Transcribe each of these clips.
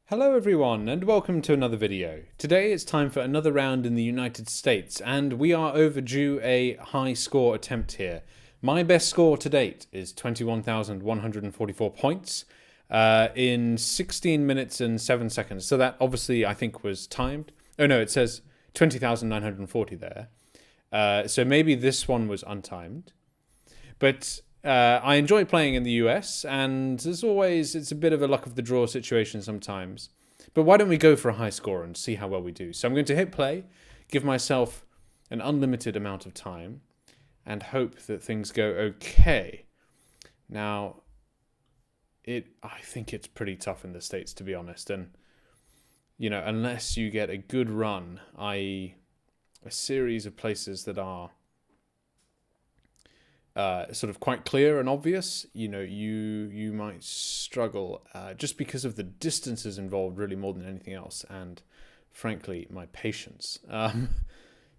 Hello everyone and welcome to another video. Today it's time for another round in the United States and we are overdue a high score attempt here. My best score to date is 21,144 points in 16 minutes and 7 seconds. So that obviously I think was timed. Oh no, it says 20,940 there. So maybe this one was untimed. But I enjoy playing in the US, and as always, it's a bit of a luck of the draw situation sometimes. But why don't we go for a high score and see how well we do? So I'm going to hit play, give myself an unlimited amount of time, and hope that things go okay. Now, I think it's pretty tough in the States, to be honest. And, you know, unless you get a good run, i.e. a series of places that are sort of quite clear and obvious, you know, you might struggle just because of the distances involved really more than anything else, and frankly my patience.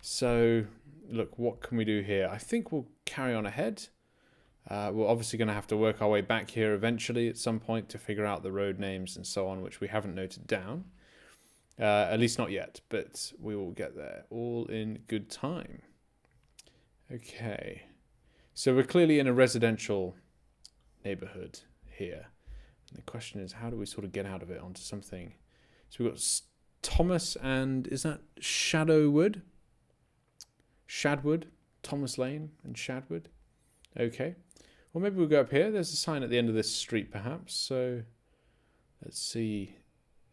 So look, what can we do here? I think we'll carry on ahead. We're obviously going to have to work our way back here eventually at some point to figure out the road names and so on, which we haven't noted down, at least not yet, but we will get there all in good time. Okay. So we're clearly in a residential neighborhood here. And the question is, how do we sort of get out of it onto something? So we've got Thomas and, is that Shadowwood? Shadwood? Thomas Lane and Shadwood? Okay. Well, maybe we'll go up here. There's a sign at the end of this street, perhaps. So let's see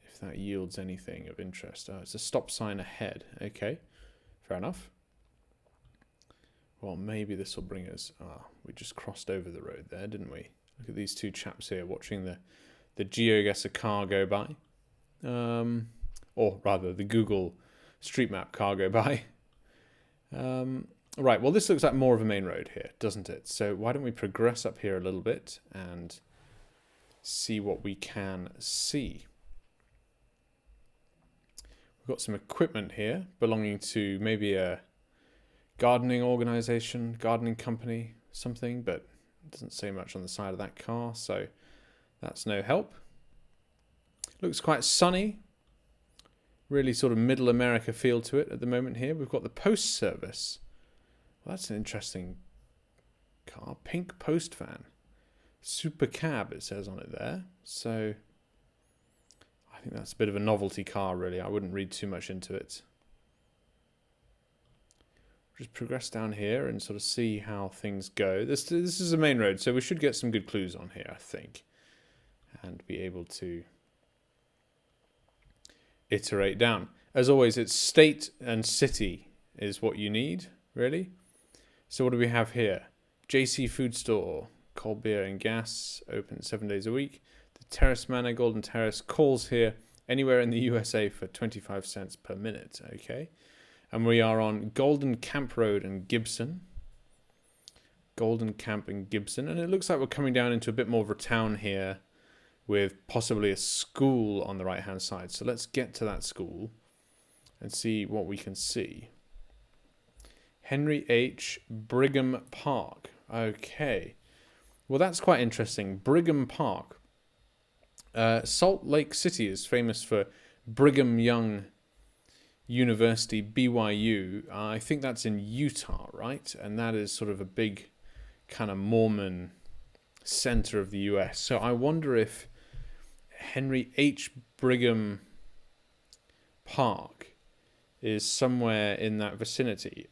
if that yields anything of interest. Oh, it's a stop sign ahead. Okay. Fair enough. Well, maybe this will bring us... we just crossed over the road there, didn't we? Look at these two chaps here watching the GeoGuessr car go by. Or rather, the Google Street Map car go by. Right, well, this looks like more of a main road here, doesn't it? So why don't we progress up here a little bit and see what we can see. We've got some equipment here belonging to maybe a gardening organization, gardening company, something, but it doesn't say much on the side of that car, so that's no help. Looks quite sunny, really sort of middle America feel to it at the moment here. We've got the post service. Well, that's an interesting car, pink post van. Super cab, it says on it there, so I think that's a bit of a novelty car, really. I wouldn't read too much into it. Just progress down here and sort of see how things go. This is a main road, so we should get some good clues on here, I think, and be able to iterate down. As always, it's state and city is what you need, really. So what do we have here? JC Food Store, cold beer and gas, open 7 days a week. The Terrace Manor, Golden Terrace, calls here anywhere in the USA for 25 cents per minute, okay? And we are on Golden Camp Road and Gibson. Golden Camp and Gibson. And it looks like we're coming down into a bit more of a town here with possibly a school on the right-hand side. So let's get to that school and see what we can see. Henry H. Brigham Park. Okay. Well, that's quite interesting. Brigham Park. Salt Lake City is famous for Brigham Young University, BYU. I think that's in Utah, right? And that is sort of a big kind of Mormon center of the US. So I wonder if Henry H. Brigham Park is somewhere in that vicinity.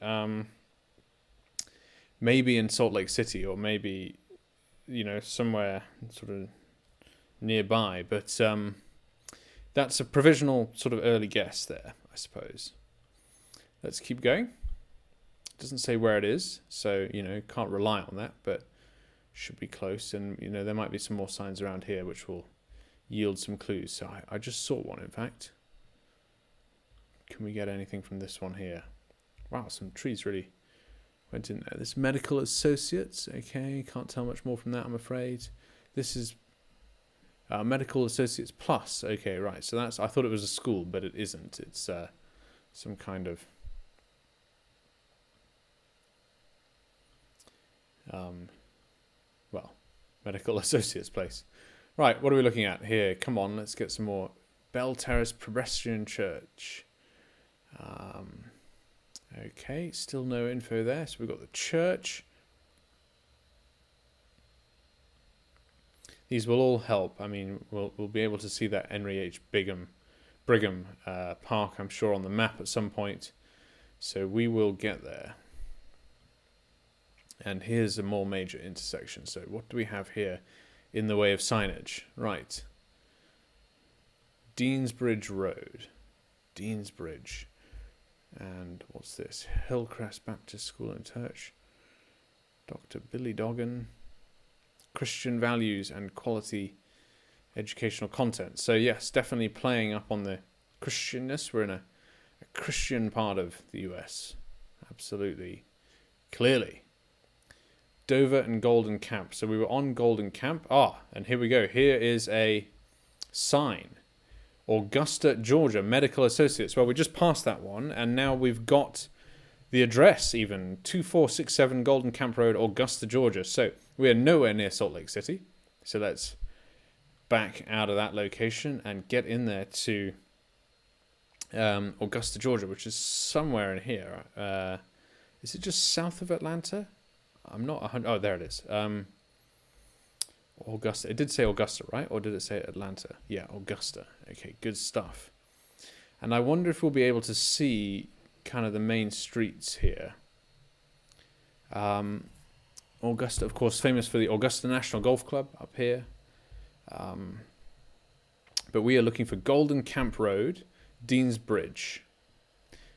Maybe in Salt Lake City, or maybe, you know, somewhere sort of nearby. But that's a provisional sort of early guess there, I suppose. Let's keep going. It doesn't say where it is, so, you know, can't rely on that, but should be close. And, you know, there might be some more signs around here which will yield some clues. So I just saw one, in fact. Can we get anything from this one here? Wow, some trees really went in there. This Medical Associates, okay, can't tell much more from that, I'm afraid. This is Medical Associates Plus. Okay, right. So that's, I thought it was a school, but it isn't. It's some kind of well, Medical Associates place. Right, what are we looking at here? Come on, let's get some more Bell Terrace Presbyterian Church. Okay, still no info there. So we've got the church. These will all help. I mean, we'll be able to see that Henry H. Brigham Park, I'm sure, on the map at some point. So we will get there. And here's a more major intersection. So what do we have here in the way of signage? Right. Deansbridge Road. Deansbridge. And what's this? Hillcrest Baptist School and Church. Dr. Billy Doggan. Christian values and quality educational content. So yes, definitely playing up on the Christianness. We're in a Christian part of the US. Absolutely. Clearly. Dover and Golden Camp. So we were on Golden Camp. And here we go. Here is a sign. Augusta, Georgia, Medical Associates. Well, we just passed that one, and now we've got the address even. 2467 Golden Camp Road, Augusta, Georgia. So we are nowhere near Salt Lake City. So let's back out of that location and get in there to Augusta, Georgia, which is somewhere in here. Is it just south of Atlanta? I'm not 100. Oh, there it is. Augusta. It did say Augusta, right? Or did it say Atlanta? Yeah, Augusta. Okay, good stuff. And I wonder if we'll be able to see kind of the main streets here. Augusta, of course, famous for the Augusta National Golf Club up here. But we are looking for Golden Camp Road, Deansbridge.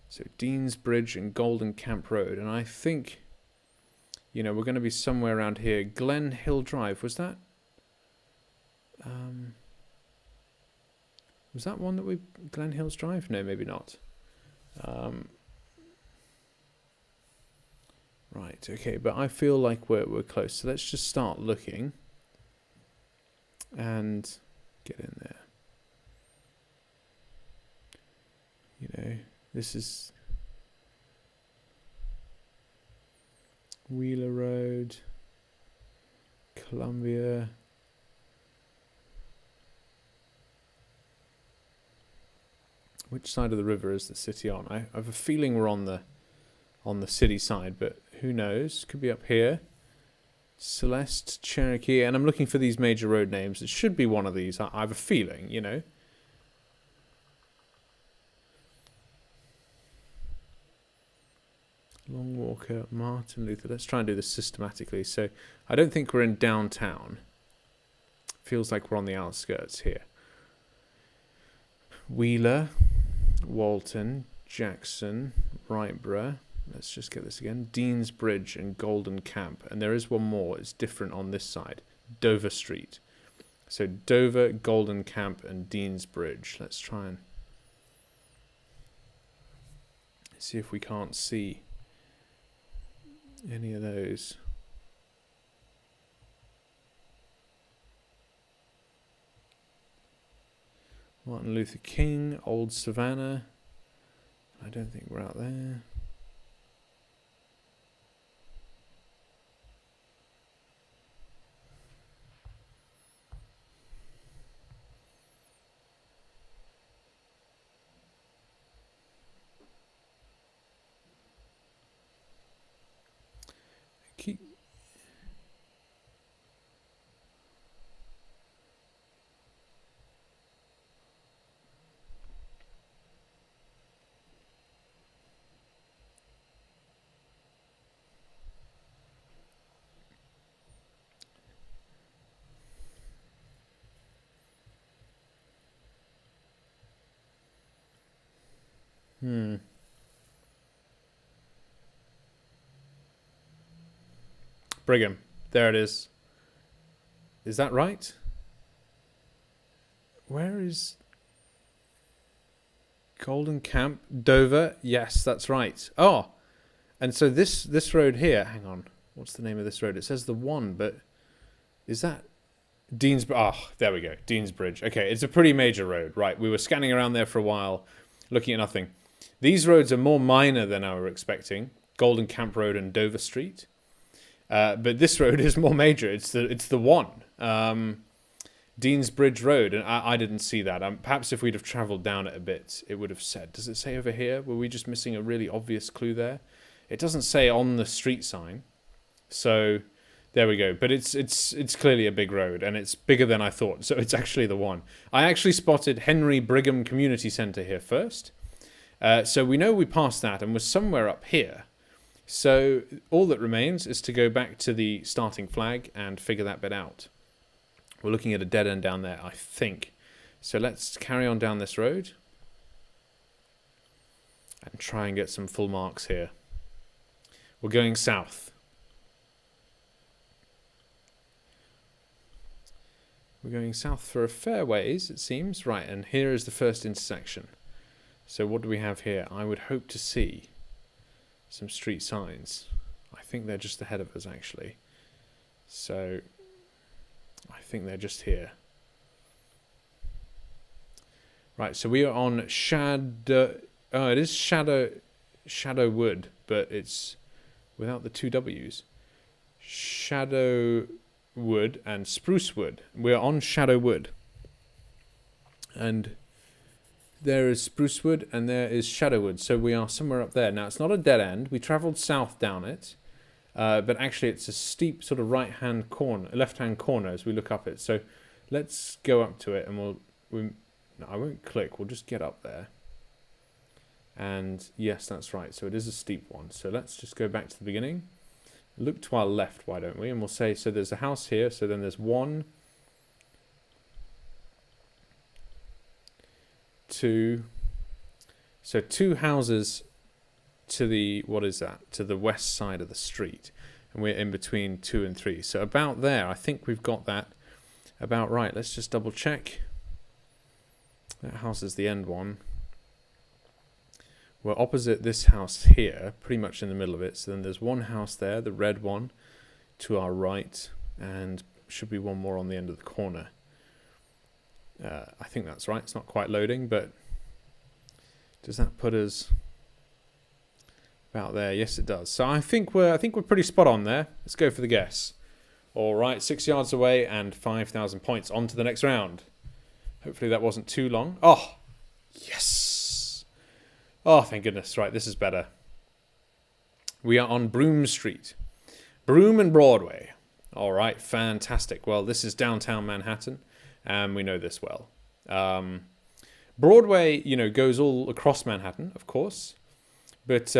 So Deansbridge and Golden Camp Road. And I think, we're going to be somewhere around here. Glen Hill Drive, was that? Was that one that we... Glen Hills Drive? No, maybe not. Right, okay, but I feel like we're close. So let's just start looking and get in there. This is Wheeler Road, Columbia. Which side of the river is the city on? I have a feeling we're on the city side, but who knows? Could be up here. Celeste, Cherokee, and I'm looking for these major road names. It should be one of these. I have a feeling, Long Walker, Martin Luther. Let's try and do this systematically. So I don't think we're in downtown. Feels like we're on the outskirts here. Wheeler, Walton, Jackson, Wrightboro. Let's just get this again. Deansbridge and Golden Camp. And there is one more. It's different on this side. Dover Street. So Dover, Golden Camp, and Deansbridge. Let's try and see if we can't see any of those. Martin Luther King, Old Savannah. I don't think we're out there. Brigham. There it is. Is that right? Where is Golden Camp? Dover. Yes, that's right. Oh, and so this road here. Hang on. What's the name of this road? It says the one, but is that Deansbridge? Oh, there we go. Deansbridge. Okay, it's a pretty major road. Right. We were scanning around there for a while, looking at nothing. These roads are more minor than I were expecting. Golden Camp Road and Dover Street. But this road is more major. It's the one. Dean's Bridge Road, and I didn't see that. Perhaps if we'd have travelled down it a bit, it would have said. Does it say over here? Were we just missing a really obvious clue there? It doesn't say on the street sign, so there we go. But it's clearly a big road, and it's bigger than I thought. So it's actually the one. I actually spotted Henry Brigham Community Centre here first, so we know we passed that and we're somewhere up here. So all that remains is to go back to the starting flag and figure that bit out. We're looking at a dead end down there, I think. So let's carry on down this road and try and get some full marks here. We're going south. We're going south for a fair ways, it seems. Right, and here is the first intersection. So what do we have here? I would hope to see some street signs. I think they're just ahead of us, actually. So I think they're just here. Right, so we are on Shadow... Oh, it is Shadow Wood, but it's without the two W's. Shadow Wood and Spruce Wood. We're on Shadow Wood. And there is Spruce Wood and there is Shadow Wood. So we are somewhere up there. Now, it's not a dead end. We travelled south down it. But actually, it's a steep sort of left-hand corner as we look up it. So let's go up to it, and no, I won't click. We'll just get up there. And yes, that's right. So it is a steep one. So let's just go back to the beginning. Look to our left, why don't we? And we'll say, so there's a house here. So then there's 1, 2. So 2 houses to the, what is that? To the west side of the street. And we're in between 2 and 3. So about there, I think we've got that about right. Let's just double check. That house is the end one. We're opposite this house here, pretty much in the middle of it. So then there's 1 house there, the red one, to our right. And should be 1 more on the end of the corner. I think that's right. It's not quite loading, but does that put us about there? Yes, it does. So I think we're pretty spot on there. Let's go for the guess. All right, 6 yards away and 5,000 points. On to the next round. Hopefully that wasn't too long. Oh, yes. Oh, thank goodness. Right, this is better. We are on Broome Street. Broome and Broadway. All right, fantastic. Well, this is downtown Manhattan, and we know this well. Broadway, goes all across Manhattan, of course. But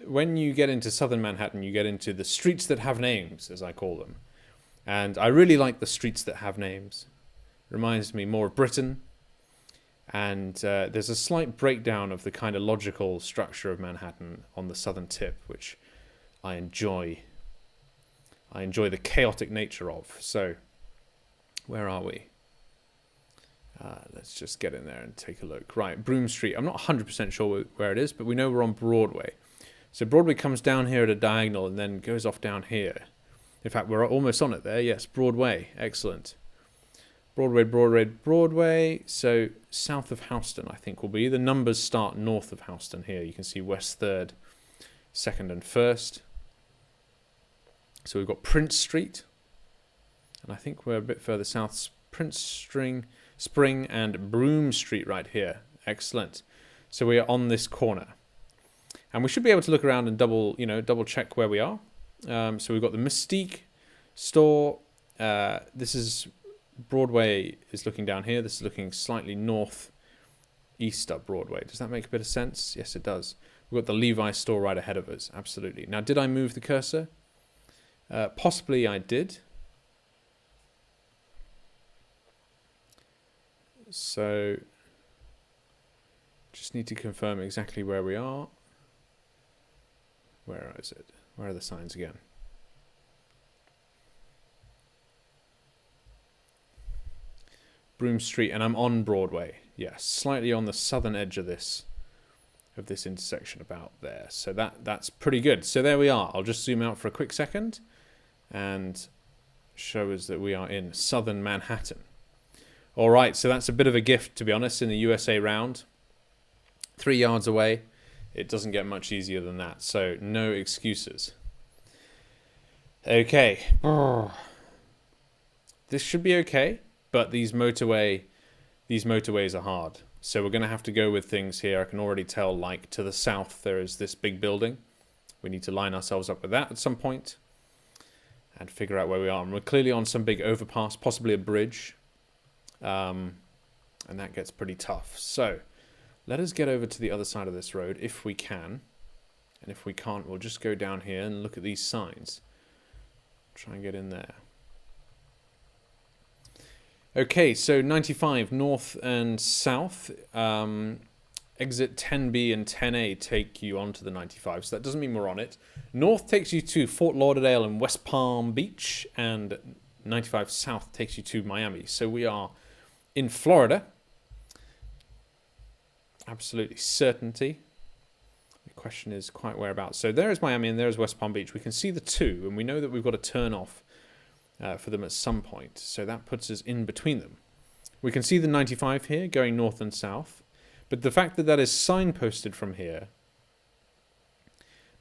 when you get into southern Manhattan, you get into the streets that have names, as I call them. And I really like the streets that have names. Reminds me more of Britain. And there's a slight breakdown of the kind of logical structure of Manhattan on the southern tip, which I enjoy. I enjoy the chaotic nature of. So, where are we? Let's just get in there and take a look. Right, Broome Street. I'm not 100% sure where it is, but we know we're on Broadway. So Broadway comes down here at a diagonal and then goes off down here. In fact, we're almost on it there. Yes, Broadway. Excellent. Broadway, Broadway, Broadway. So south of Houston, I think, will be. The numbers start north of Houston here. You can see West 3rd, 2nd and 1st. So we've got Prince Street. And I think we're a bit further south. Prince Spring and Broome Street right here. Excellent. So we are on this corner. And we should be able to look around and double check where we are. So we've got the Mystique store. This is Broadway is looking down here. This is looking slightly northeast up Broadway. Does that make a bit of sense? Yes, it does. We've got the Levi's store right ahead of us. Absolutely. Now, did I move the cursor? Possibly I did. So, just need to confirm exactly where we are. Where is it? Where are the signs again? Broome Street, and I'm on Broadway. Yes, slightly on the southern edge of this intersection about there. So that's pretty good. So there we are. I'll just zoom out for a quick second and show us that we are in southern Manhattan. All right, so that's a bit of a gift, to be honest, in the USA round. 3 yards away. It doesn't get much easier than that, so no excuses. Okay. This should be okay. But these motorways are hard. So we're going to have to go with things here. I can already tell, like, to the south there is this big building. We need to line ourselves up with that at some point and figure out where we are. And we're clearly on some big overpass, possibly a bridge. And that gets pretty tough. So let us get over to the other side of this road if we can. And if we can't, we'll just go down here and look at these signs. Try and get in there. Okay, so 95 north and south. Exit 10B and 10A take you onto the 95, so that doesn't mean we're on it. North takes you to Fort Lauderdale and West Palm Beach, and 95 south takes you to Miami. So we are in Florida. Absolutely certainty. The question is quite whereabouts. So there is Miami and there is West Palm Beach. We can see the two, and we know that we've got to turn off for them at some point. So that puts us in between them. We can see the 95 here going north and south. But the fact that that is signposted from here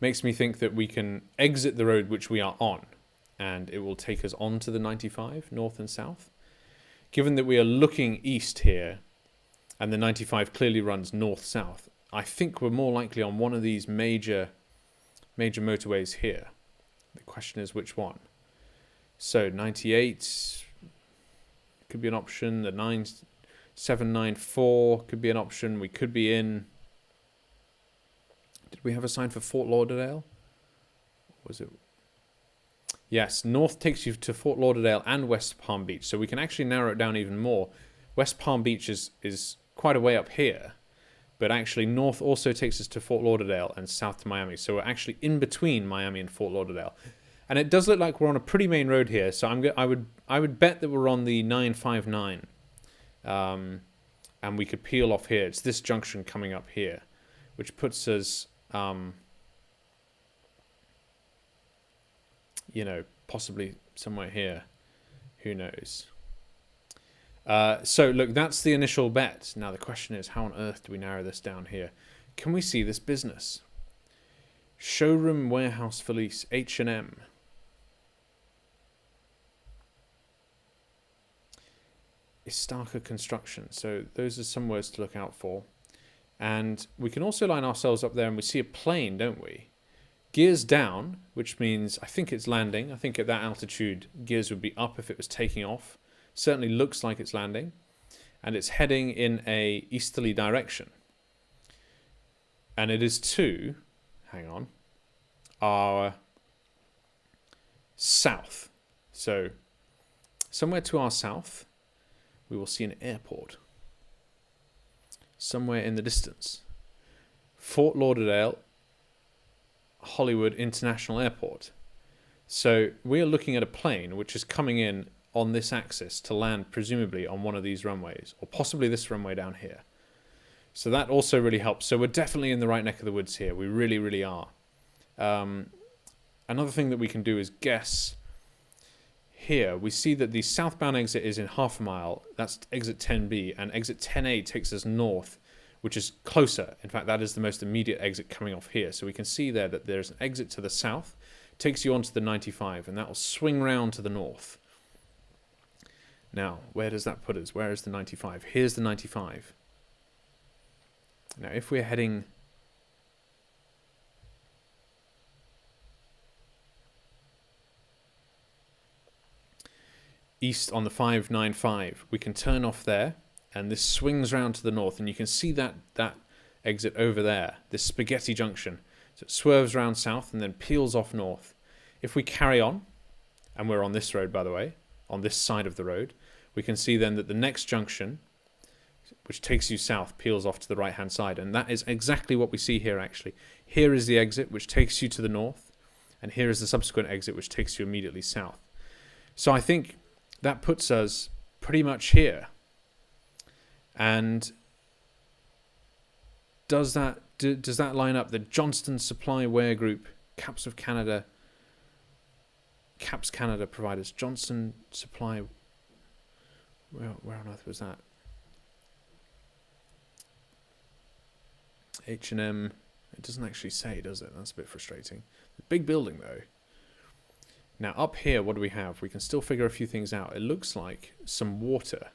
makes me think that we can exit the road which we are on, and it will take us on to the 95, north and south. Given that we are looking east here, and the 95 clearly runs north-south, I think we're more likely on one of these major motorways here. The question is which one. So 98 could be an option, the 794 could be an option. We could be in... Did we have a sign for Fort Lauderdale? Was it... Yes, north takes you to Fort Lauderdale and West Palm Beach. So we can actually narrow it down even more. West Palm Beach is quite a way up here. But actually north also takes us to Fort Lauderdale and south to Miami. So we're actually in between Miami and Fort Lauderdale. And it does look like we're on a pretty main road here. So I would bet that we're on the 959. And we could peel off here. It's this junction coming up here, which puts us, you know, possibly somewhere here. Who knows? So, look, that's the initial bet. Now, the question is, how on earth do we narrow this down here? Can we see this business? Showroom Warehouse for Lease, H&M. Istaka Construction. So those are some words to look out for. And we can also line ourselves up there and we see a plane, don't we? Gears down, which means I think it's landing. I think at that altitude, gears would be up if it was taking off. Certainly looks like it's landing. And it's heading in a easterly direction. And it is to, hang on, our south. So somewhere to our south, we will see an airport somewhere in the distance. Fort Lauderdale, Hollywood International Airport. So we are looking at a plane which is coming in on this axis to land presumably on one of these runways, or possibly this runway down here. So that also really helps. So we're definitely in the right neck of the woods here. We really, really are. Another thing that we can do is guess. Here, we see that the southbound exit is in half a mile. That's exit 10B, and exit 10A takes us north, which is closer. In fact, that is the most immediate exit coming off here. So we can see there that there's an exit to the south, takes you onto the 95, and that will swing round to the north. Now, where does that put us? Where is the 95? Here's the 95. Now, if we're heading... east on the 595, we can turn off there, and this swings round to the north, and you can see that exit over there, this spaghetti junction. So it swerves round south and then peels off north. If we carry on, and we're on this road, by the way, on this side of the road, we can see then that the next junction, which takes you south, peels off to the right-hand side, and that is exactly what we see here, actually. Here is the exit, which takes you to the north, and here is the subsequent exit, which takes you immediately south. So I think that puts us pretty much here. And does that line up? The Johnston Supply Ware Group, Caps of Canada, Caps Canada providers, Johnston Supply. Where on earth was that? H&M. It doesn't actually say, does it? That's a bit frustrating. The big building though. Now up here, what do we have? We can still figure a few things out. It looks like some water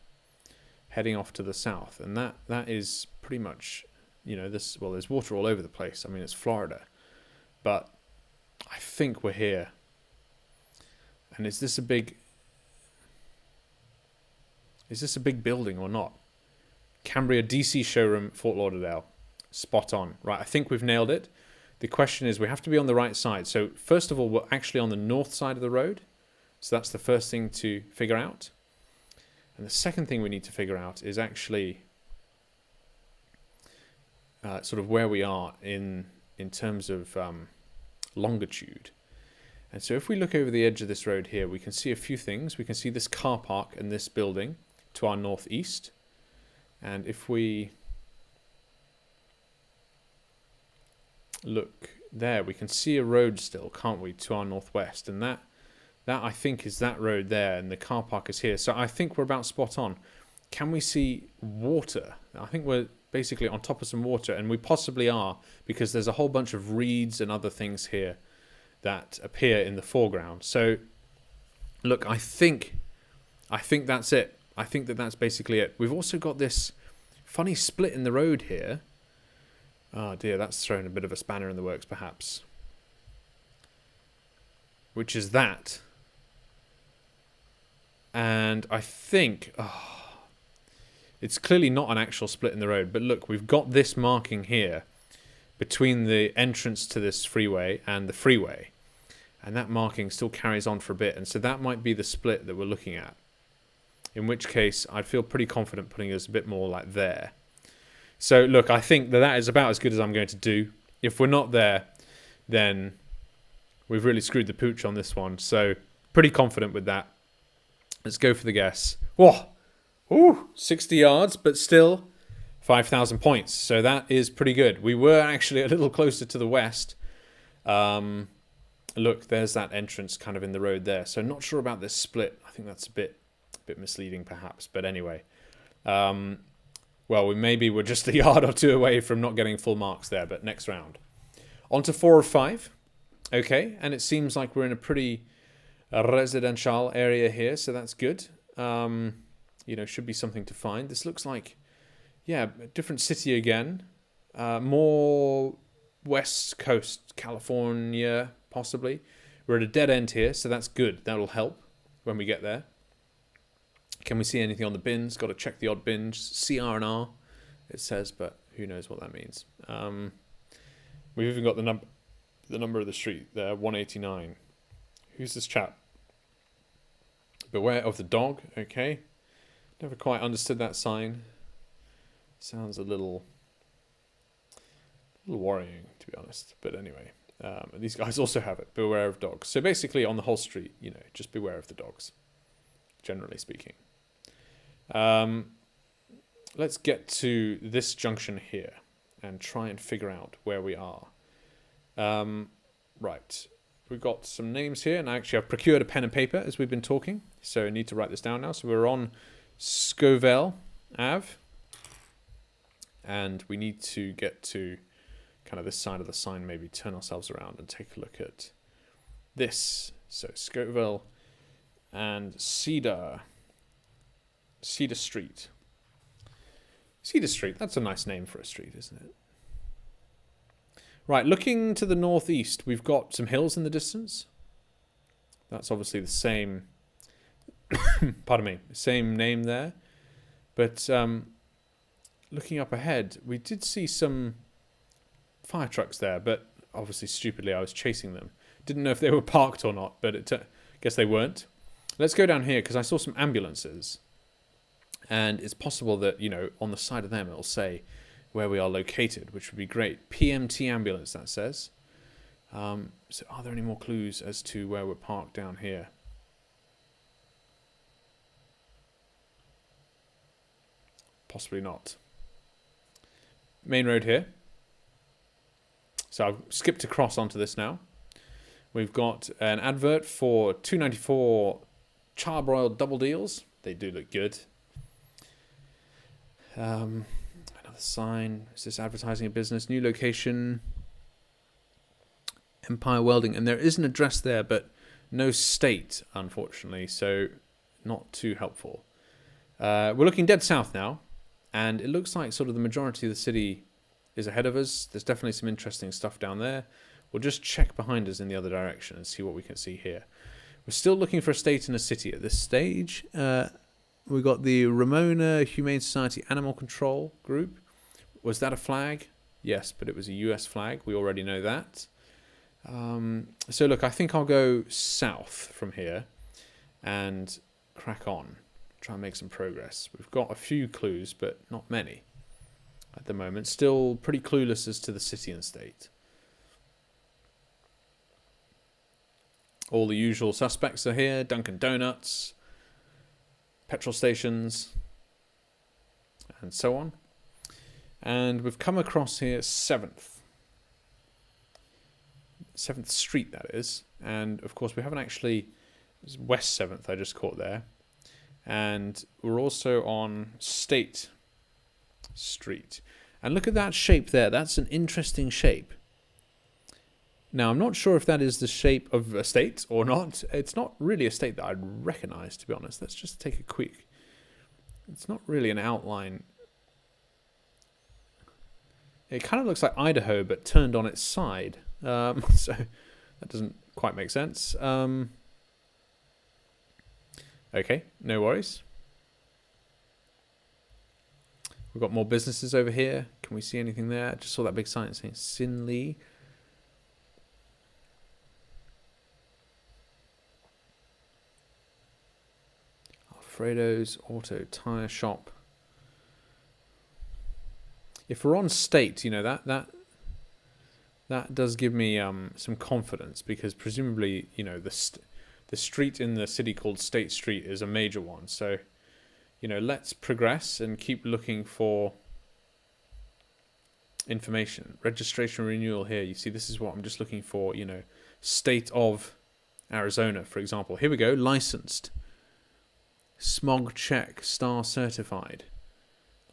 heading off to the south, and that is pretty much, you know, this. Well, there's water all over the place. I mean, it's Florida, but I think we're here. And is this a big building or not? Cambria DC showroom, Fort Lauderdale. Spot on. Right, I think we've nailed it. The question is, we have to be on the right side. So first of all, we're actually on the north side of the road. So that's the first thing to figure out. And the second thing we need to figure out is actually sort of where we are in terms of longitude. And so if we look over the edge of this road here, we can see a few things. We can see this car park and this building to our northeast. And if we look there, we can see a road still, can't we, to our northwest. And that I think is that road there, and the car park is here. So I think we're about spot on. Can we see water? I think we're basically on top of some water, and we possibly are, because there's a whole bunch of reeds and other things here that appear in the foreground. So look, I think that's it. I think that's basically it. We've also got this funny split in the road here. Oh dear, that's thrown a bit of a spanner in the works perhaps. Which is that. And I think it's clearly not an actual split in the road, but look, we've got this marking here between the entrance to this freeway and the freeway. And that marking still carries on for a bit. And so that might be the split that we're looking at. In which case, I'd feel pretty confident putting us a bit more like there. So look, I think that is about as good as I'm going to do. If we're not there, then we've really screwed the pooch on this one. So pretty confident with that. Let's go for the guess. Whoa! Ooh, 60 yards, but still 5,000 points. So that is pretty good. We were actually a little closer to the west. Look, there's that entrance kind of in the road there. So not sure about this split. I think that's a bit misleading perhaps. But anyway, well, we're just a yard or two away from not getting full marks there. But next round. On to 4 or 5. Okay, and it seems like we're in a pretty residential area here. So that's good. You know, should be something to find. This looks like, yeah, a different city again. More West Coast, California, possibly. We're at a dead end here, so that's good. That'll help when we get there. Can we see anything on the bins? Got to check the odd bins. CR&R, it says, but who knows what that means. We've even got the number of the street there, 189. Who's this chap? Beware of the dog. Okay. Never quite understood that sign. Sounds a little worrying, to be honest. But anyway, these guys also have it. Beware of dogs. So basically, on the whole street, you know, just beware of the dogs, generally speaking. Let's get to this junction here and try and figure out where we are. Right. We've got some names here, and actually I've procured a pen and paper as we've been talking, so I need to write this down now. So we're on Scovell Ave, and we need to get to kind of this side of the sign, maybe turn ourselves around and take a look at this. So Scovell and Cedar Street. Cedar Street, that's a nice name for a street, isn't it? Right, looking to the northeast, we've got some hills in the distance. That's obviously the same, pardon me, same name there. But looking up ahead, we did see some fire trucks there, but obviously stupidly I was chasing them. Didn't know if they were parked or not, but guess they weren't. Let's go down here because I saw some ambulances. And it's possible that, you know, on the side of them it'll say where we are located, which would be great. PMT ambulance, that says. So are there any more clues as to where we're parked down here? Possibly not. Main road here. So I've skipped across onto this now. We've got an advert for $2.94 charbroiled double deals. They do look good. Another sign. Is this advertising a business? New location. Empire Welding. And there is an address there, but No state, unfortunately, so not too helpful. We're looking dead south now, and it looks like sort of the majority of the city is ahead of us. There's definitely some interesting stuff down there. We'll just check behind us in the other direction and see what we can see here. We're still looking for a state and a city at this stage. We've got the Ramona Humane Society Animal Control Group. Was that a flag? Yes, but it was a US flag. We already know that. So look, I think I'll go south from here and crack on. Try and make some progress. We've got a few clues, but not many at the moment. Still pretty clueless as to the city and state. All the usual suspects are here. Dunkin' Donuts, petrol stations, and so on. And we've come across here 7th Street, that is. And, of course, we haven't actually... West 7th, I just caught there. And we're also on State Street. And look at that shape there. That's an interesting shape. Now, I'm not sure if that is the shape of a state or not. It's not really a state that I'd recognize, to be honest. Let's just take a quick... It's not really an outline. It kind of looks like Idaho, but turned on its side. So that doesn't quite make sense. Okay, no worries. We've got more businesses over here. Can we see anything there? I just saw that big sign saying Sin Lee. Alfredo's Auto Tire Shop. If we're on state, you know, that does give me some confidence, because presumably, you know, the street in the city called State Street is a major one. So, you know, let's progress and keep looking for information. Registration renewal here. You see, this is what I'm just looking for, you know, state of Arizona, for example. Here we go, licensed. Smog check, star certified.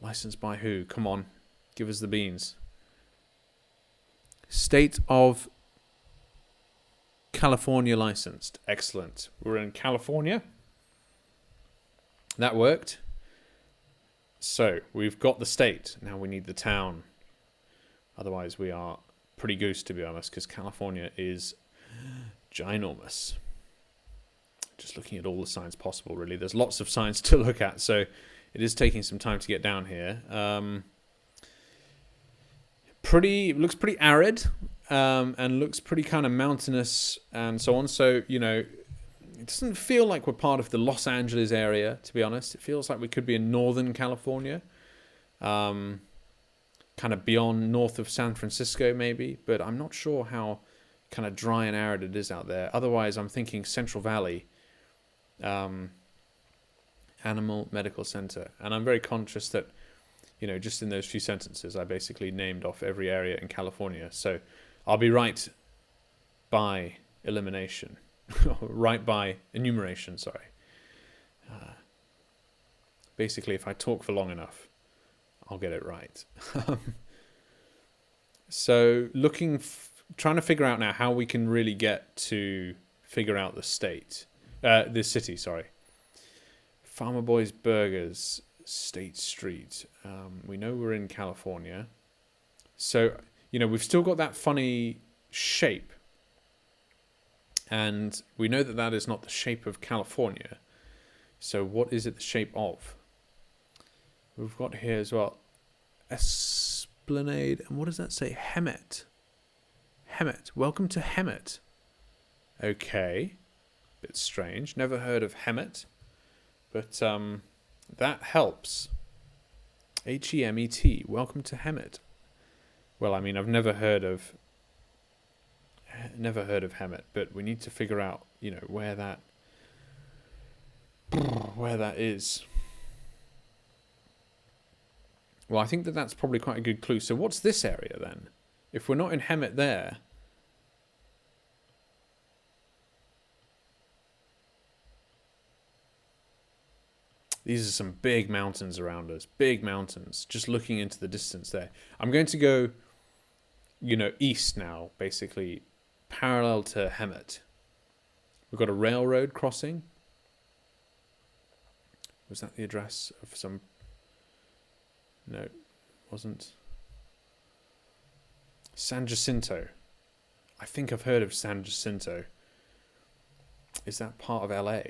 Licensed by who? Come on, give us the beans. State of California licensed. Excellent. We're in California. That worked. So we've got the state. Now we need the town. Otherwise we are pretty goose, to be honest, because California is ginormous. Just looking at all the signs possible, really. There's lots of signs to look at, so it is taking some time to get down here. Looks pretty arid, and looks pretty kind of mountainous and so on. So, you know, it doesn't feel like we're part of the Los Angeles area, to be honest. It feels like we could be in Northern California, kind of beyond north of San Francisco, maybe. But I'm not sure how kind of dry and arid it is out there. Otherwise, I'm thinking Central Valley, Animal Medical Center. And I'm very conscious that, you know, just in those few sentences, I basically named off every area in California. So I'll be right by elimination. Right by enumeration, sorry. Basically, if I talk for long enough, I'll get it right. So trying to figure out now how we can really get to figure out the city, sorry. Farmer Boys Burgers, State Street. We know we're in California. So, you know, we've still got that funny shape. And we know that that is not the shape of California. So what is it the shape of? We've got here as well, Esplanade. And what does that say? Hemet. Hemet. Welcome to Hemet. Okay. Bit strange. Never heard of Hemet. But that helps. Hemet. Welcome to Hemet. Well, I mean, I've never heard of Hemet, but we need to figure out, you know, where that is. Well, I think that that's probably quite a good clue. So what's this area then? If we're not in Hemet there, these are some big mountains around us. Big mountains. Just looking into the distance there. I'm going to go, you know, east now, basically, parallel to Hemet. We've got a railroad crossing. Was that the address of some... No, it wasn't. San Jacinto. I think I've heard of San Jacinto. Is that part of LA?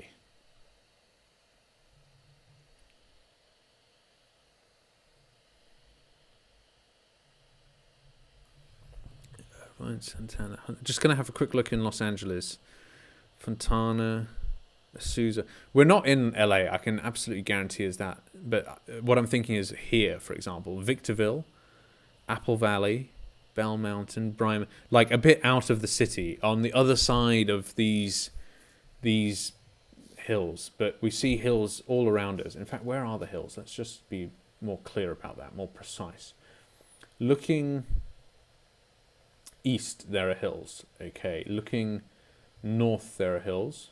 Right, Santana. Just going to have a quick look in Los Angeles. Fontana, Azusa. We're not in LA, I can absolutely guarantee is that. But what I'm thinking is here, for example, Victorville, Apple Valley, Bell Mountain, Bryan, like a bit out of the city, on the other side of these hills. But we see hills all around us. In fact, where are the hills? Let's just be more clear about that, more precise. Looking east, there are hills. Okay, looking north, there are hills.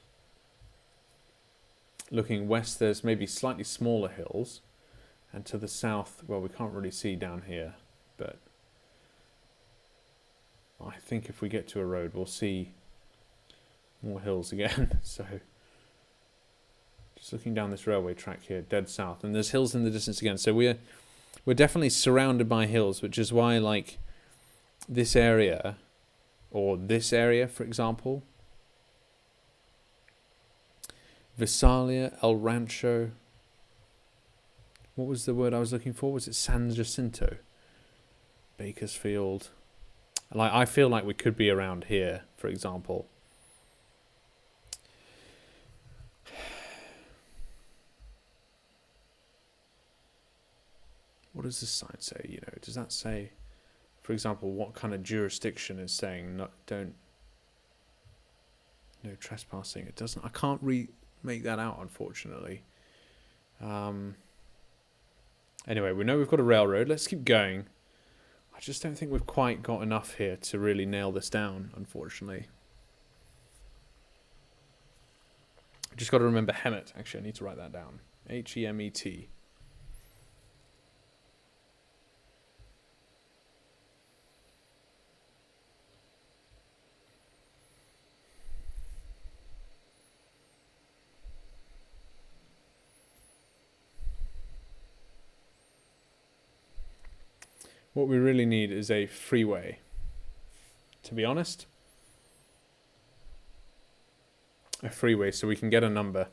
Looking west, there's maybe slightly smaller hills. And to the south, well, we can't really see down here, but I think if we get to a road, we'll see more hills again. So just looking down this railway track here, dead south, and there's hills in the distance again. So we're definitely surrounded by hills, which is why, like, this area, or this area, for example, Visalia, El Rancho. What was the word I was looking for? Was it San Jacinto? Bakersfield. Like, I feel like we could be around here, for example. What does this sign say? You know, does that say, for example, what kind of jurisdiction is saying no trespassing? It doesn't. I can't make that out, unfortunately. Anyway, we know we've got a railroad. Let's keep going. I just don't think we've quite got enough here to really nail this down, unfortunately. Just got to remember Hemet. Actually, I need to write that down. H-E-M-E-T. What we really need is a freeway, to be honest. A freeway so we can get a number.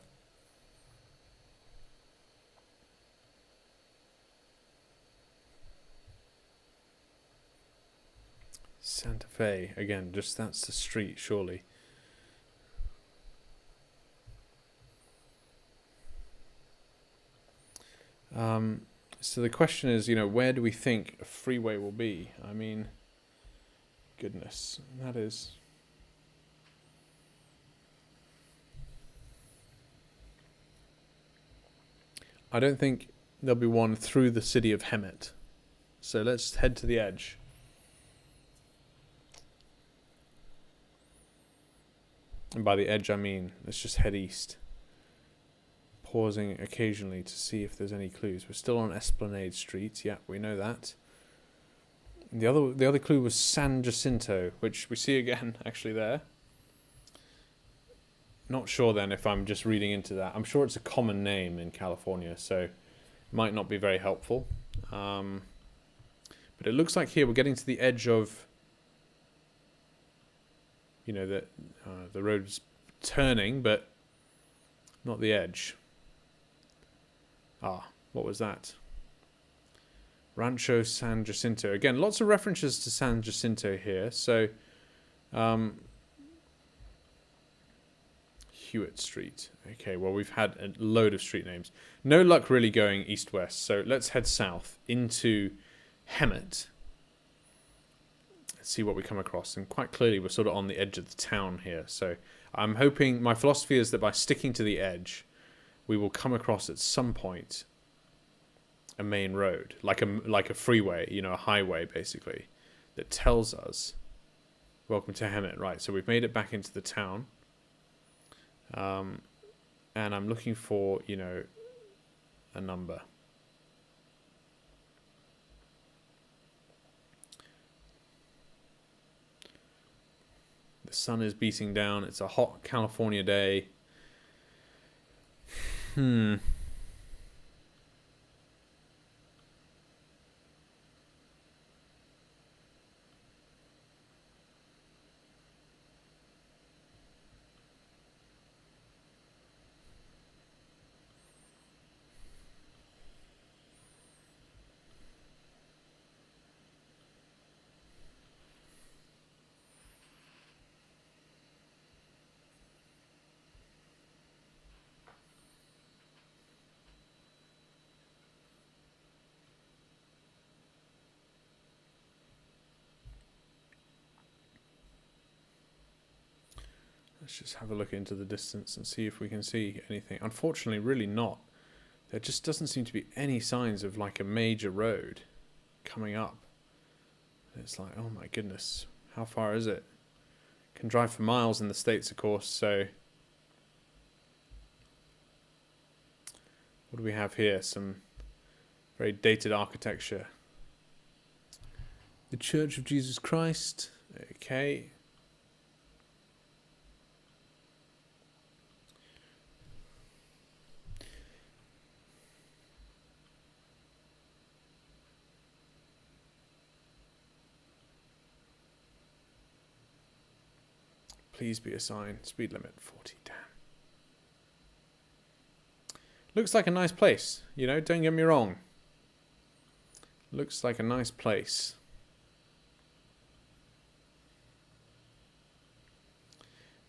Santa Fe, again, just that's the street, surely. So the question is, you know, where do we think a freeway will be? I mean, goodness, that is... I don't think there'll be one through the city of Hemet. So let's head to the edge. And by the edge, I mean, let's just head east. Pausing occasionally to see if there's any clues. We're still on Esplanade Street. Yeah, we know that. And the other clue was San Jacinto, which we see again, actually, there. Not sure then if I'm just reading into that. I'm sure it's a common name in California, so it might not be very helpful. But it looks like here we're getting to the edge of, you know, the road's turning, but not the edge. Ah, what was that? Rancho San Jacinto. Again, lots of references to San Jacinto here. So, Hewitt Street. Okay, well, we've had a load of street names. No luck really going east-west, so let's head south into Hemet. Let's see what we come across. And quite clearly, we're sort of on the edge of the town here. So I'm hoping, my philosophy is that by sticking to the edge, we will come across at some point a main road, like a freeway, you know, a highway basically, that tells us, welcome to Hemet. Right, so we've made it back into the town. And I'm looking for, you know, a number. The sun is beating down. It's a hot California day. Let's just have a look into the distance and see if we can see anything. Unfortunately, really not. There just doesn't seem to be any signs of like a major road coming up. It's like, oh my goodness, how far is it? Can drive for miles in the States, of course, so... What do we have here? Some very dated architecture. The Church of Jesus Christ. Okay. Please be a sign. Speed limit 40. Damn. Looks like a nice place, you know, don't get me wrong. Looks like a nice place.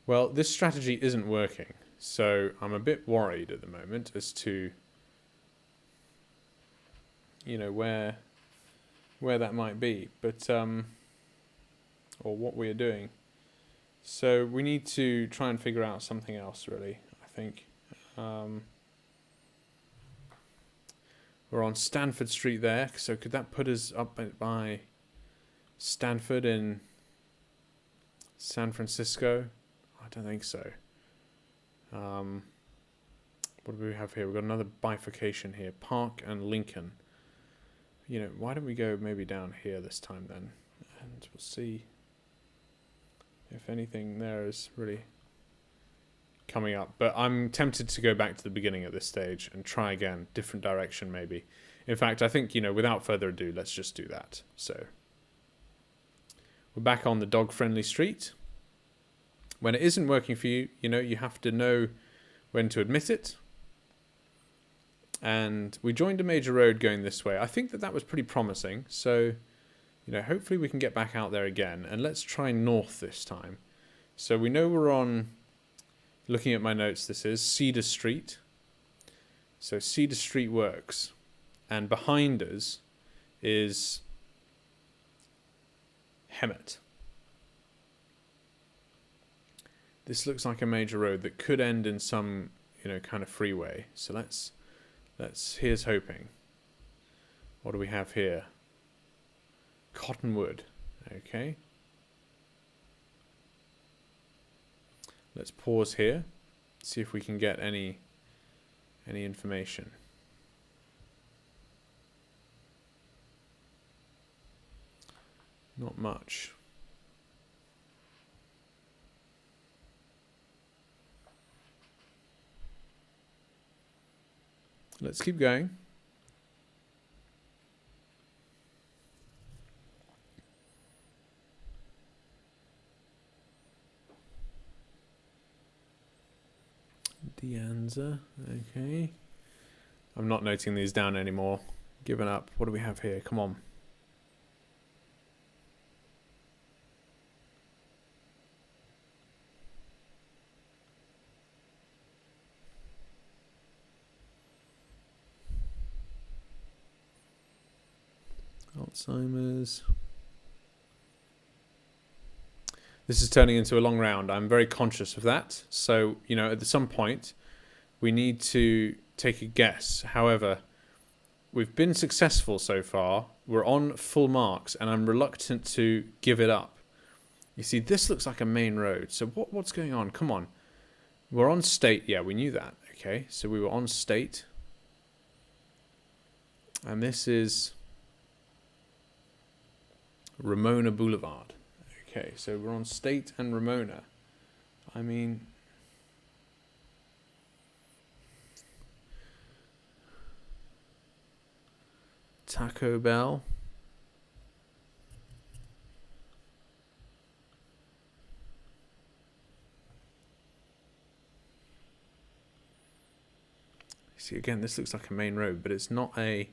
Well, this strategy isn't working, so I'm a bit worried at the moment as to, you know, where that might be, but or what we are doing. So we need to try and figure out something else, really, I think. We're on Stanford Street there, so could that put us up by Stanford in San Francisco? I don't think so. What do we have here? We've got another bifurcation here. Park and Lincoln. You know, why don't we go maybe down here this time then? And we'll see if anything there is really coming up. But I'm tempted to go back to the beginning at this stage and try again. Different direction maybe. In fact, I think, you know, without further ado, let's just do that. So we're back on the dog-friendly street. When it isn't working for you, you know, you have to know when to admit it. And we joined a major road going this way. I think that was pretty promising. So, you know, hopefully we can get back out there again. And let's try north this time. So we know we're on, looking at my notes, this is Cedar Street. So Cedar Street works. And behind us is Hemet. This looks like a major road that could end in some, you know, kind of freeway. So let's here's hoping. What do we have here? Cottonwood. Okay. Let's pause here. See if we can get any information. Not much. Let's keep going. Dianza, okay. I'm not noting these down anymore. Given up. What do we have here? Come on. Alzheimer's. This is turning into a long round. I'm very conscious of that. So, you know, at some point, we need to take a guess. However, we've been successful so far. We're on full marks, and I'm reluctant to give it up. You see, this looks like a main road. So what's going on? Come on. We're on State. Yeah, we knew that. Okay, so we were on State. And this is Ramona Boulevard. Okay, so we're on state and Ramona. I mean, Taco Bell. See, again, this looks like a main road, but it's not a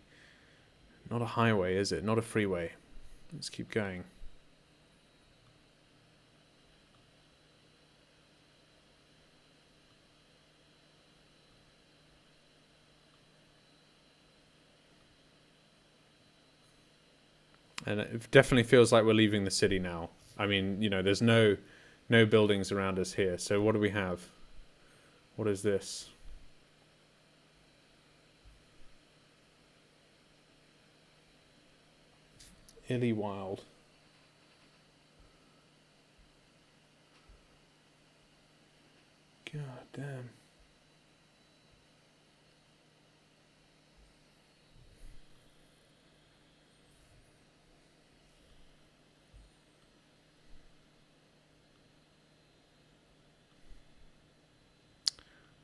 highway, is it? Not a freeway. Let's keep going. And it definitely feels like we're leaving the city now. I mean, you know, there's no buildings around us here. So what do we have? What is this? Illy Wild. God damn.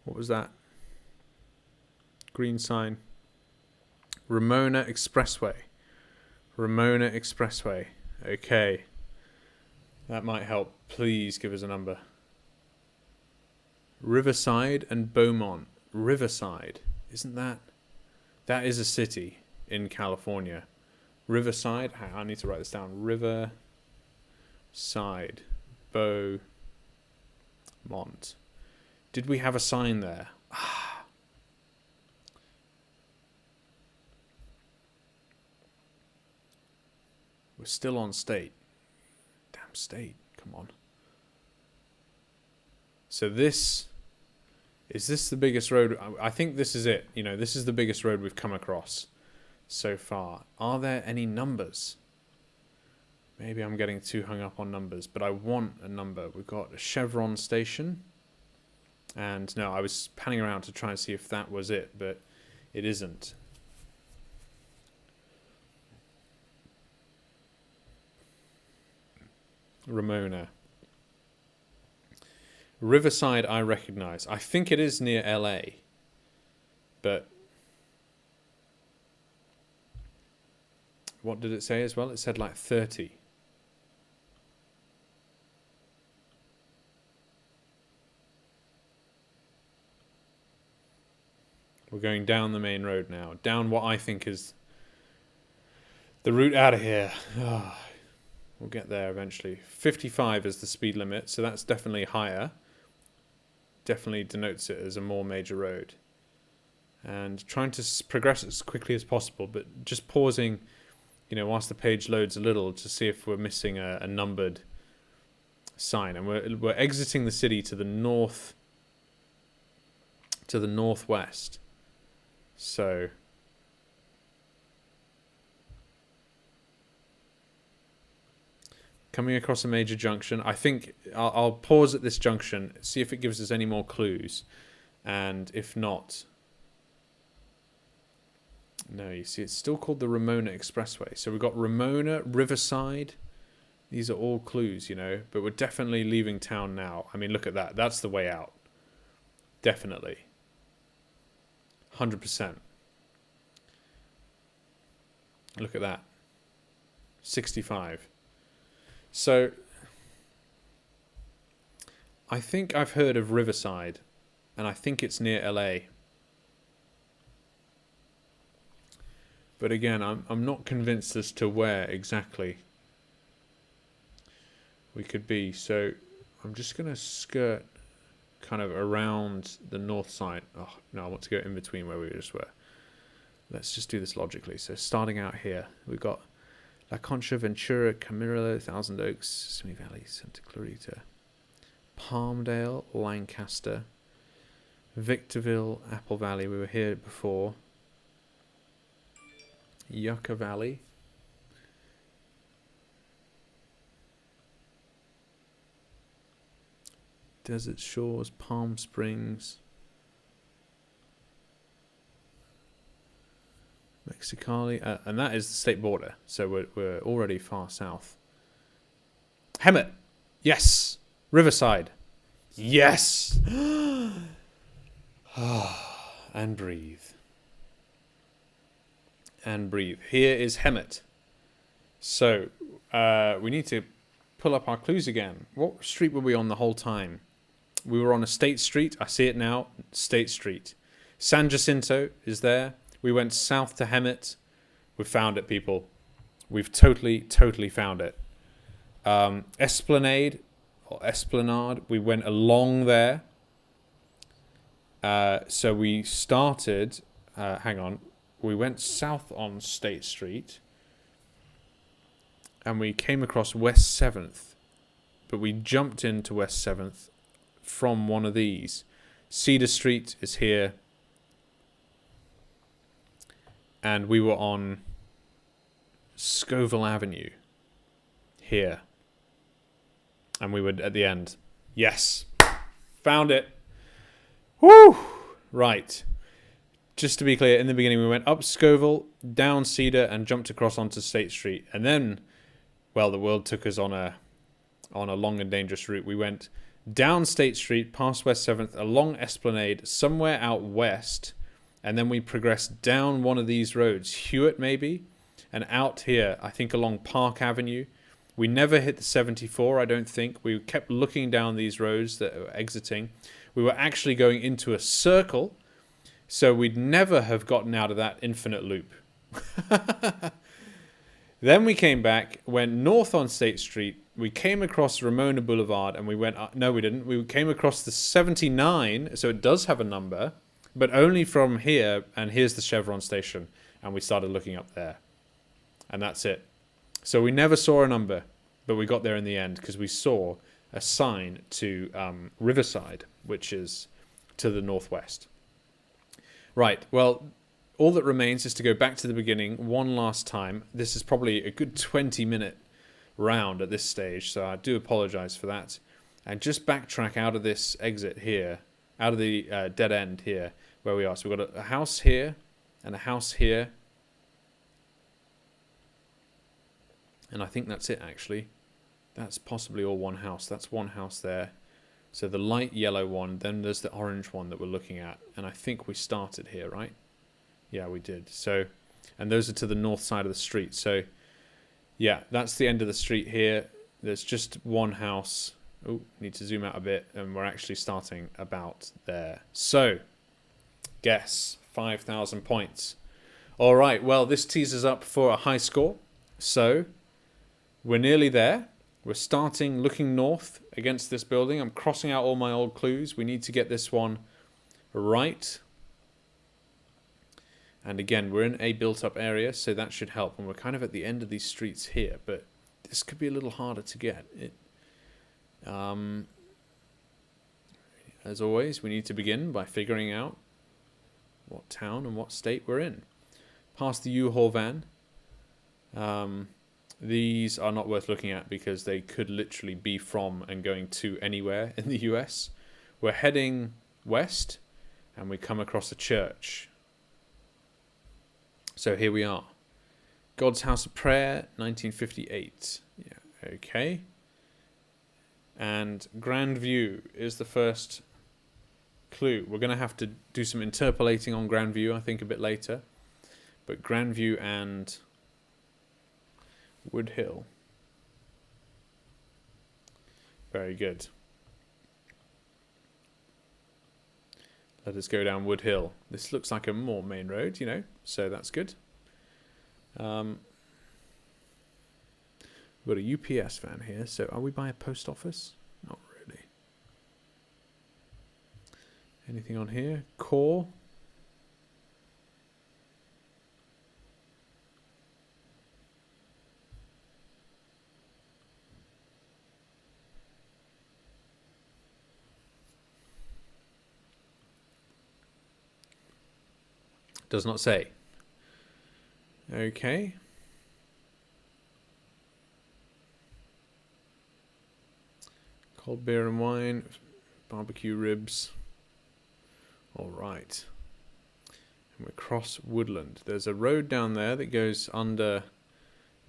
What was that? Green sign. Ramona Expressway. Ramona Expressway. Okay. That might help. Please give us a number. Riverside and Beaumont. Riverside. Isn't that? That is a city in California. Riverside. I need to write this down. Riverside. Beaumont. Did we have a sign there? We're still on state. Damn state. Come on. So is this the biggest road? I think this is it. You know, this is the biggest road we've come across so far. Are there any numbers? Maybe I'm getting too hung up on numbers, but I want a number. We've got a Chevron station. And no, I was panning around to try and see if that was it, but it isn't. Ramona. Riverside I recognize. I think it is near LA. But what did it say as well? It said like 30. We're going down the main road now. Down what I think is the route out of here. We'll get there eventually. 55 is the speed limit, so that's definitely higher. Definitely denotes it as a more major road. And trying to progress as quickly as possible, but just pausing, you know, whilst the page loads a little to see if we're missing a numbered sign. And we're exiting the city to the north, to the northwest. So coming across a major junction. I think I'll pause at this junction, see if it gives us any more clues. And if not... No, you see, it's still called the Ramona Expressway. So we've got Ramona, Riverside. These are all clues, you know. But we're definitely leaving town now. I mean, look at that. That's the way out. Definitely. 100%. Look at that. 65. So, I think I've heard of Riverside, and I think it's near LA. But again, I'm not convinced as to where exactly we could be. So, I'm just going to skirt kind of around the north side. Oh, no, I want to go in between where we just were. Let's just do this logically. So, starting out here, we've got La Concha, Ventura, Camarillo, Thousand Oaks, Simi Valley, Santa Clarita, Palmdale, Lancaster, Victorville, Apple Valley, we were here before, Yucca Valley, Desert Shores, Palm Springs, Mexicali, and that is the state border, so we're already far south. Hemet. Yes. Riverside. Yes. And breathe. And breathe. Here is Hemet. So, we need to pull up our clues again. What street were we on the whole time? We were on a State Street. I see it now. State Street. San Jacinto is there. We went south to Hemet. We found it, people. We've totally found it. Esplanade or Esplanade. We went along there. So we started. Hang on. We went south on State Street. And we came across West 7th. But we jumped into West 7th from one of these. Cedar Street is here. And we were on Scoville Avenue here. And we were at the end. Yes. Found it. Woo! Right. Just to be clear, in the beginning we went up Scoville, down Cedar, and jumped across onto State Street. And then, well, the world took us on a long and dangerous route. We went down State Street, past West 7th, along Esplanade, somewhere out west, and then we progressed down one of these roads, Hewitt maybe, and out here, I think along Park Avenue. We never hit the 74, I don't think. We kept looking down these roads that were exiting. We were actually going into a circle, so we'd never have gotten out of that infinite loop. Then we came back, went north on State Street. We came across Ramona Boulevard, and we went up. No, we didn't. We came across the 79, so it does have a number, but only from here, and here's the Chevron station, and we started looking up there. And that's it. So we never saw a number, but we got there in the end because we saw a sign to Riverside, which is to the northwest. Right, well, all that remains is to go back to the beginning one last time. This is probably a good 20-minute round at this stage, so I do apologize for that. And just backtrack out of this exit here, out of the dead end here, where we are. So we've got a house here and a house here. And I think that's it, actually. That's possibly all one house. That's one house there. So the light yellow one, then there's the orange one that we're looking at. And I think we started here, right? Yeah, we did. So, and those are to the north side of the street. So, yeah, that's the end of the street here. There's just one house. Oh, need to zoom out a bit. And we're actually starting about there. So, guess 5,000 points. All right, well, this teases up for a high score. So, we're nearly there. We're starting looking north against this building. I'm crossing out all my old clues. We need to get this one right. And again, we're in a built-up area, so that should help. And we're kind of at the end of these streets here, but this could be a little harder to get. As always, we need to begin by figuring out what town and what state we're in. Past the U-Haul van. These are not worth looking at because they could literally be from and going to anywhere in the US. We're heading west, and we come across a church. So here we are. God's House of Prayer, 1958. Yeah, okay. And Grandview is the first clue. We're going to have to do some interpolating on Grandview, I think, a bit later. But Grandview and Wood Hill. Very good. Let us go down Wood Hill. This looks like a more main road, you know, so that's good. We've got a UPS van here, so are we by a post office? Not really. Anything on here? Core. Does not say. Okay. Cold beer and wine, barbecue ribs. All right. And we cross woodland. There's a road down there that goes under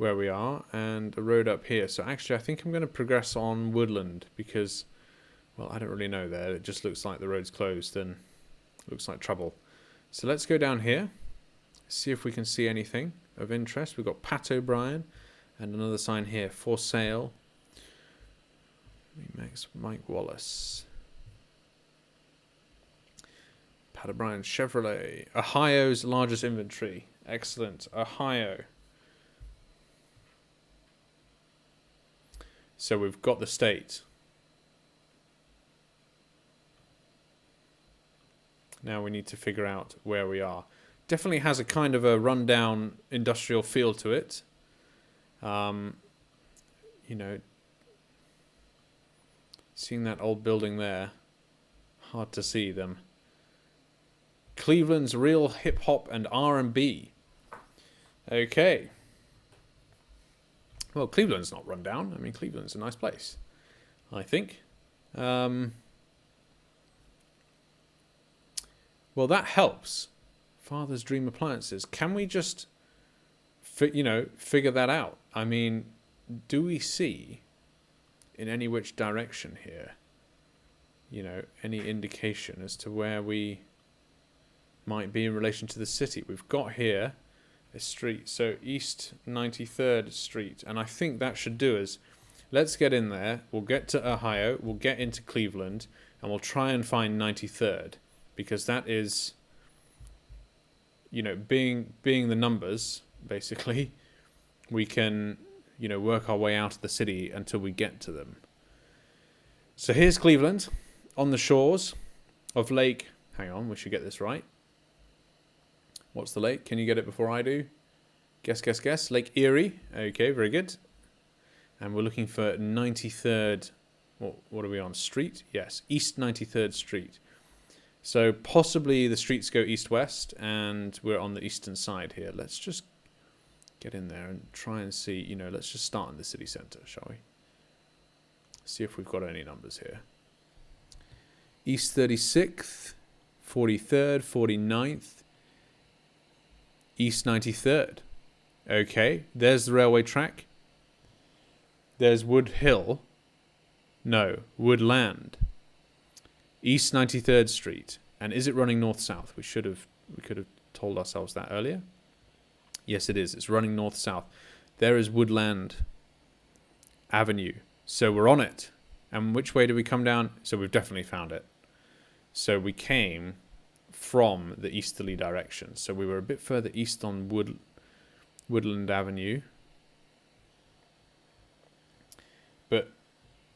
where we are, and a road up here. So actually, I think I'm going to progress on woodland because, well, I don't really know there. It just looks like the road's closed and looks like trouble. So let's go down here, see if we can see anything of interest. We've got Pat O'Brien and another sign here, for sale. Mike Wallace. Pat O'Brien Chevrolet. Ohio's largest inventory. Excellent. Ohio. So we've got the state. Now we need to figure out where we are. Definitely has a kind of a rundown industrial feel to it. You know, seeing that old building there, hard to see them. Cleveland's real hip hop and R&B. Okay. Well, Cleveland's not run down. I mean, Cleveland's a nice place, I think. Well, that helps. Father's Dream Appliances. Can we just, figure that out? I mean, do we see in any which direction here, any indication as to where we might be in relation to the city? We've got here a street, so East 93rd Street, and I think that should do us. Let's get in there, we'll get to Ohio, we'll get into Cleveland, and we'll try and find 93rd, because that is, being the numbers, basically, we can, work our way out of the city until we get to them. So here's Cleveland, on the shores of Lake, hang on, we should get this right. What's the lake? Can you get it before I do? Guess. Lake Erie. Okay, very good. And we're looking for 93rd. What are we on? Street? Yes, East 93rd Street. So possibly the streets go east-west, and we're on the eastern side here. Let's just get in there and try and see. Let's just start in the city centre, shall we? See if we've got any numbers here. East 36th, 43rd, 49th. East 93rd. Okay, there's the railway track. There's Wood Hill. No, Woodland. East 93rd Street. And is it running north-south? We could have told ourselves that earlier. Yes, it is. It's running north-south. There is Woodland Avenue. So we're on it. And which way do we come down? So we've definitely found it. So we came from the easterly direction. So we were a bit further east on Woodland Avenue. But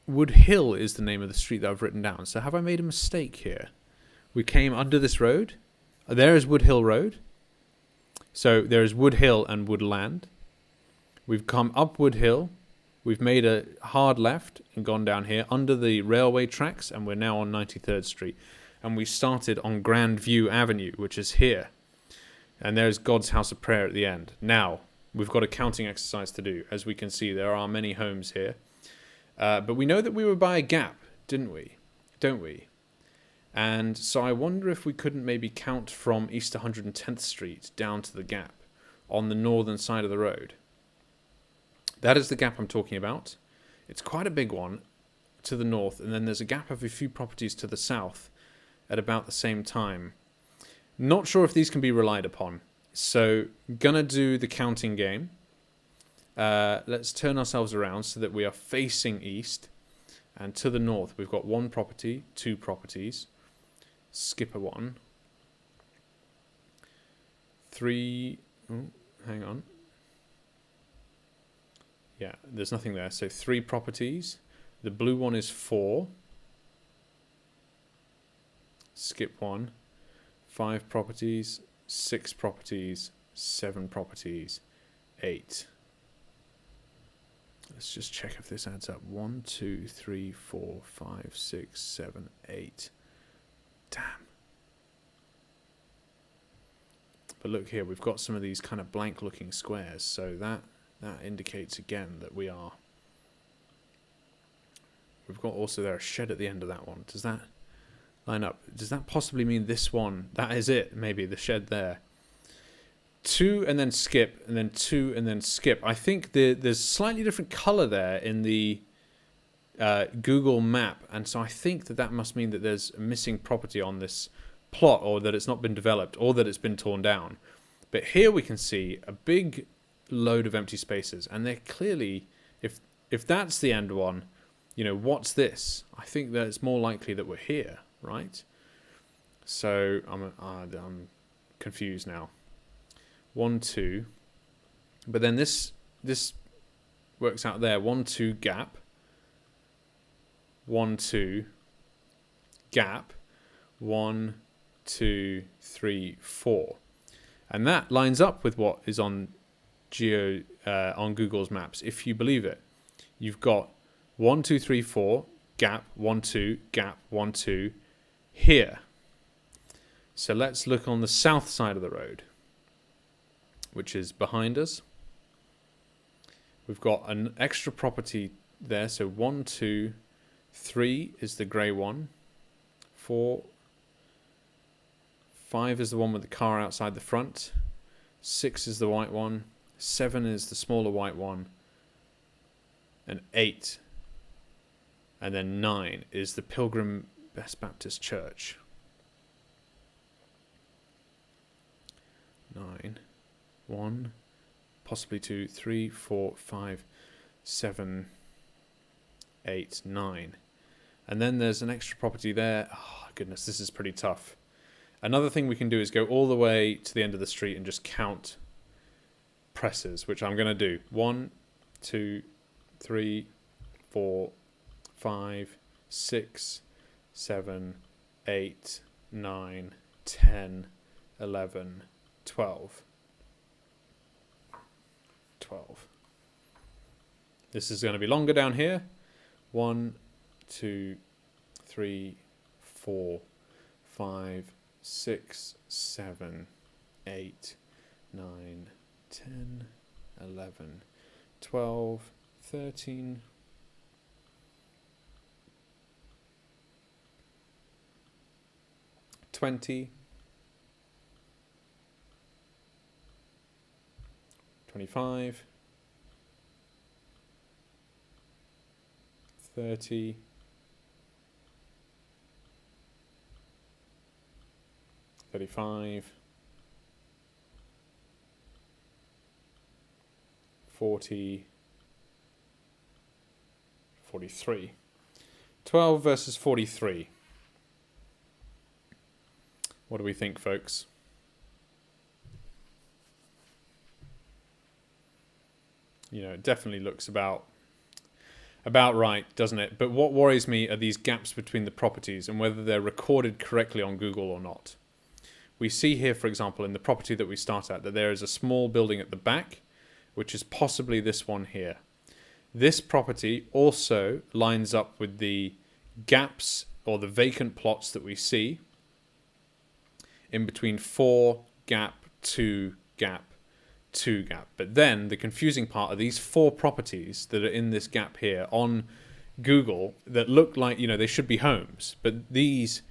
Wood Hill is the name of the street that I've written down. So have I made a mistake here? We came under this road. There is Wood Hill Road. So there is Wood Hill and Woodland. We've come up Wood Hill. We've made a hard left and gone down here under the railway tracks, and we're now on 93rd Street. And we started on Grandview Avenue, which is here. And there's God's House of Prayer at the end. Now, we've got a counting exercise to do. As we can see, there are many homes here. But we know that we were by a gap, didn't we? Don't we? And so I wonder if we couldn't maybe count from East 110th Street down to the gap on the northern side of the road. That is the gap I'm talking about. It's quite a big one to the north, and then there's a gap of a few properties to the south at about the same time. Not sure if these can be relied upon. So, gonna do the counting game. Let's turn ourselves around so that we are facing east. And to the north, we've got one property, two properties. Skip a one. Three. Oh, hang on. Yeah, there's nothing there. So 3 properties. The blue one is 4. Skip 1. 5 properties. 6 properties. 7 properties. 8. Let's just check if this adds up. 1, 2, 3, 4, 5, 6, 7, 8. Damn. But look here, we've got some of these kind of blank looking squares, so that indicates again that we are. We've got also there a shed at the end of that one. Does that line up? Does that possibly mean this one? That is it, maybe, the shed there. 2 and then skip, and then 2 and then skip. I think there's slightly different color there in the Google map, and so I think that must mean that there's a missing property on this plot, or that it's not been developed, or that it's been torn down. But here we can see a big load of empty spaces, and they're clearly, if that's the end one, you know, what's this? I think that it's more likely that we're here, right? So I'm confused now. 1, 2, but then this works out there. 1, 2 gap. 1, 2 gap. 1, 2, 3, 4, and that lines up with what is on on Google's maps. If you believe it, you've got 1, 2, 3, 4 gap. 1, 2 gap. 1, 2 here. So let's look on the south side of the road, which is behind us. We've got an extra property there. So 1, 2, 3 is the grey one. 4, 5 is the one with the car outside the front. 6 is the white one. 7 is the smaller white one. And 8. And then 9 is the Pilgrim Best Baptist Church. 9. 1, possibly 2, 3, 4, 5, 7, 8, 9. And then there's an extra property there. Oh, goodness, this is pretty tough. Another thing we can do is go all the way to the end of the street and just count presses, which I'm going to do. 1, 2, 3, 4, 5, 6, 7, 8, 9, 10, 11, 12. 12. This is going to be longer down here. 1, 2, 3, 4, 5, 6, 7, 8, 9, 10, 11, 12, 13, 20, 25, 30, 35, 40, 43. 12 versus 43. What do we think, folks? You know, it definitely looks about right, doesn't it? But what worries me are these gaps between the properties and whether they're recorded correctly on Google or not. We see here, for example, in the property that we start at, that there is a small building at the back, which is possibly this one here. This property also lines up with the gaps or the vacant plots that we see in between 4 gap, 2 gap, 2 gap. But then the confusing part are these 4 properties that are in this gap here on Google that look like, you know, they should be homes, but these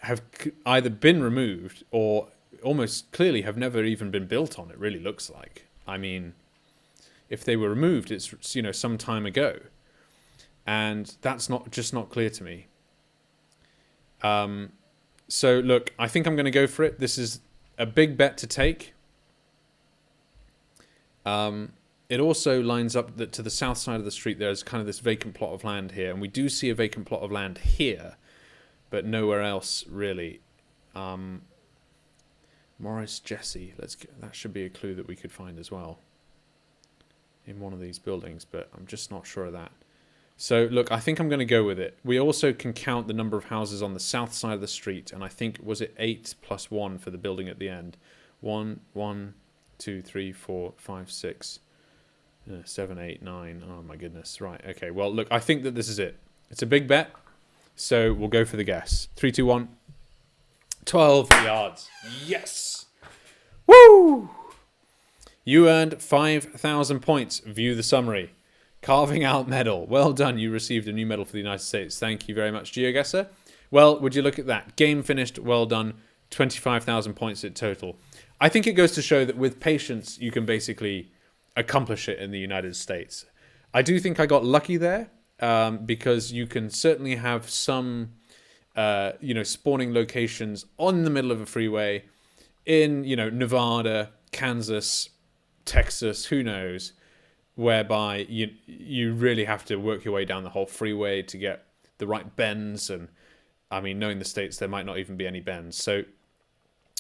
have either been removed or almost clearly have never even been built on, it really looks like. I mean, if they were removed, it's, you know, some time ago. And that's not clear to me. So look, I think I'm going to go for it. This is a big bet to take. It also lines up that to the south side of the street, there's kind of this vacant plot of land here. And we do see a vacant plot of land here, but nowhere else really. Morris Jesse, that should be a clue that we could find as well in one of these buildings, but I'm just not sure of that. So look, I think I'm going to go with it. We also can count the number of houses on the south side of the street, and I think, was it 8 plus 1 for the building at the end? 1, 2, 3, 4, 5, 6, 7, 8, 9. Oh my goodness. Right. Okay. Well, look, I think that this is it. It's a big bet, so we'll go for the guess. 3, 2, 1. 12 yards. Yes. Woo! You earned 5,000 points. View the summary. Carving out medal. Well done. You received a new medal for the United States. Thank you very much, GeoGuessr. Well, would you look at that? Game finished. Well done. 25,000 points in total. I think it goes to show that with patience, you can basically accomplish it in the United States. I do think I got lucky there because you can certainly have some, spawning locations on the middle of a freeway in, Nevada, Kansas, Texas, who knows, whereby you really have to work your way down the whole freeway to get the right bends. And I mean, knowing the States, there might not even be any bends. So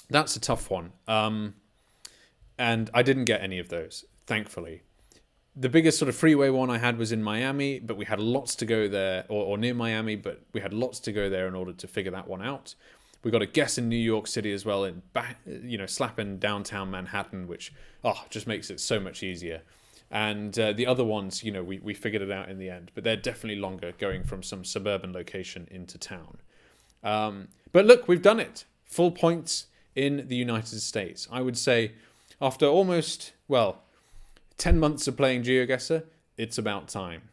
that's a tough one. And I didn't get any of those, thankfully. The biggest sort of freeway one I had was in Miami, but we had lots to go there, or near Miami, but we had lots to go there in order to figure that one out. We got a guess in New York City as well, and slap in downtown Manhattan, which just makes it so much easier. And the other ones, we figured it out in the end, but they're definitely longer, going from some suburban location into town. But look, we've done it. Full points in the United States. I would say after almost, 10 months of playing GeoGuessr, it's about time.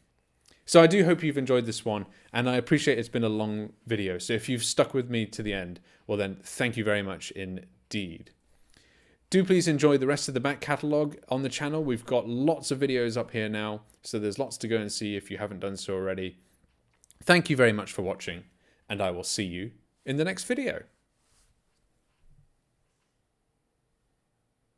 So I do hope you've enjoyed this one, and I appreciate it's been a long video. So if you've stuck with me to the end, well then, thank you very much indeed. Do please enjoy the rest of the back catalogue on the channel. We've got lots of videos up here now, so there's lots to go and see if you haven't done so already. Thank you very much for watching, and I will see you in the next video.